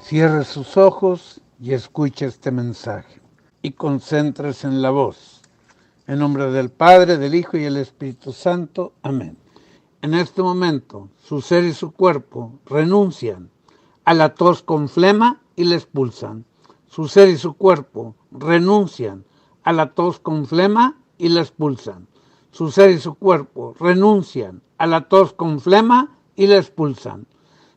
Cierre sus ojos y escuche este mensaje y concéntrese en la voz. En nombre del Padre, del Hijo y del Espíritu Santo. Amén. En este momento, su ser y su cuerpo renuncian a la tos con flema y la expulsan. Su ser y su cuerpo renuncian a la tos con flema y la expulsan. Su ser y su cuerpo renuncian a la tos con flema y la expulsan.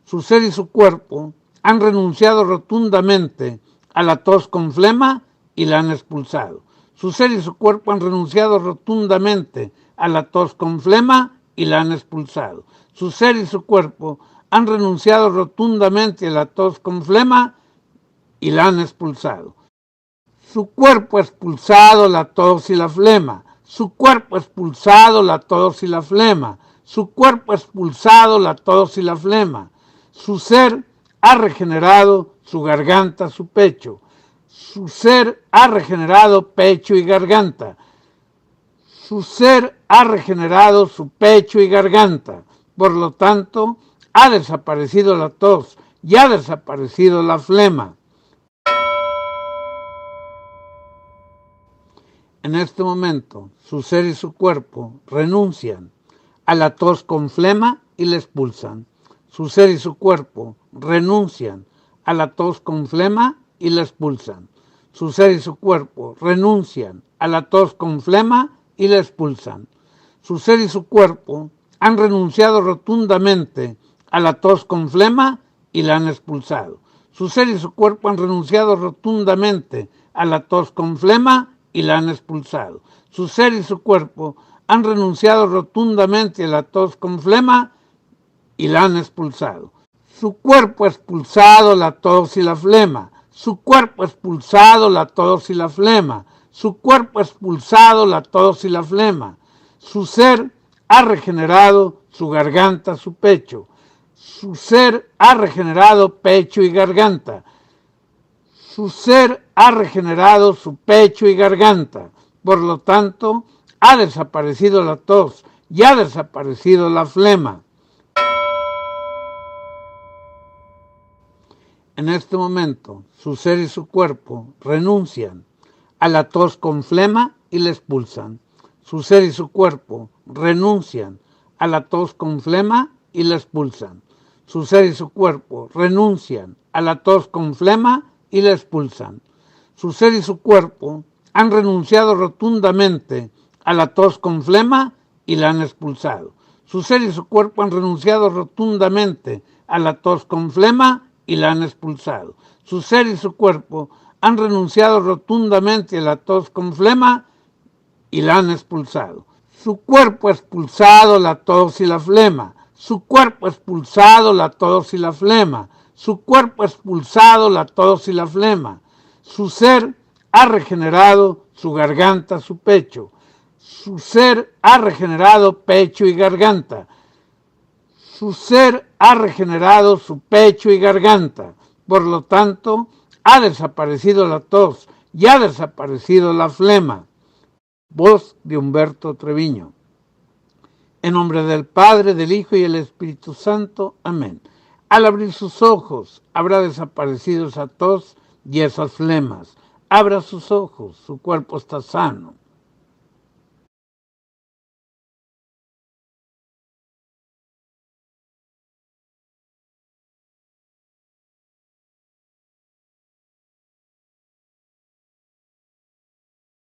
Su ser y su cuerpo han renunciado rotundamente a la tos con flema y la han expulsado. Su ser y su cuerpo han renunciado rotundamente a la tos con flema y la han expulsado. Su ser y su cuerpo han renunciado rotundamente a la tos con flema y la han expulsado. Su cuerpo ha expulsado la tos y la flema. Su cuerpo ha expulsado la tos y la flema. Su cuerpo ha expulsado la tos y la flema. Su ser ha regenerado su garganta, su pecho. Su ser ha regenerado pecho y garganta. Su ser ha regenerado su pecho y garganta. Por lo tanto, ha desaparecido la tos y ha desaparecido la flema. En este momento, su ser y su cuerpo renuncian a la tos con flema y la expulsan. Su ser y su cuerpo renuncian a la tos con flema y la expulsan. Su ser y su cuerpo renuncian a la tos con flema y la expulsan. Su ser y su cuerpo han renunciado rotundamente a la tos con flema y la han expulsado. Su ser y su cuerpo han renunciado rotundamente a la tos con flema y la han expulsado. Su ser y su cuerpo han renunciado rotundamente a la tos con flema y la han expulsado. Su cuerpo ha expulsado la tos y la flema. Su cuerpo ha expulsado la tos y la flema. Su cuerpo ha expulsado la tos y la flema. Su ser ha regenerado su garganta, su pecho. Su ser ha regenerado pecho y garganta. Su ser ha regenerado su pecho y garganta. Por lo tanto, ha desaparecido la tos y ha desaparecido la flema. En este momento, su ser y su cuerpo renuncian a la tos con flema y la expulsan. Su ser y su cuerpo renuncian a la tos con flema y la expulsan. Su ser y su cuerpo renuncian a la tos con flema y la expulsan. Su ser y su cuerpo han renunciado rotundamente a la tos con flema y la han expulsado. Su ser y su cuerpo han renunciado rotundamente a la tos con flema y la han expulsado. Su ser y su cuerpo han renunciado rotundamente a la tos con flema y la han expulsado. Su cuerpo ha expulsado la tos y la flema. Su cuerpo ha expulsado la tos y la flema. Su cuerpo ha expulsado la tos y la flema. Su ser ha regenerado su garganta, su pecho. Su ser ha regenerado pecho y garganta. Su ser ha regenerado su pecho y garganta. Por lo tanto, ha desaparecido la tos y ha desaparecido la flema. Voz de Humberto Treviño. En nombre del Padre, del Hijo y del Espíritu Santo. Amén. Al abrir sus ojos, habrá desaparecido esa tos y esas flemas. Abra sus ojos, su cuerpo está sano.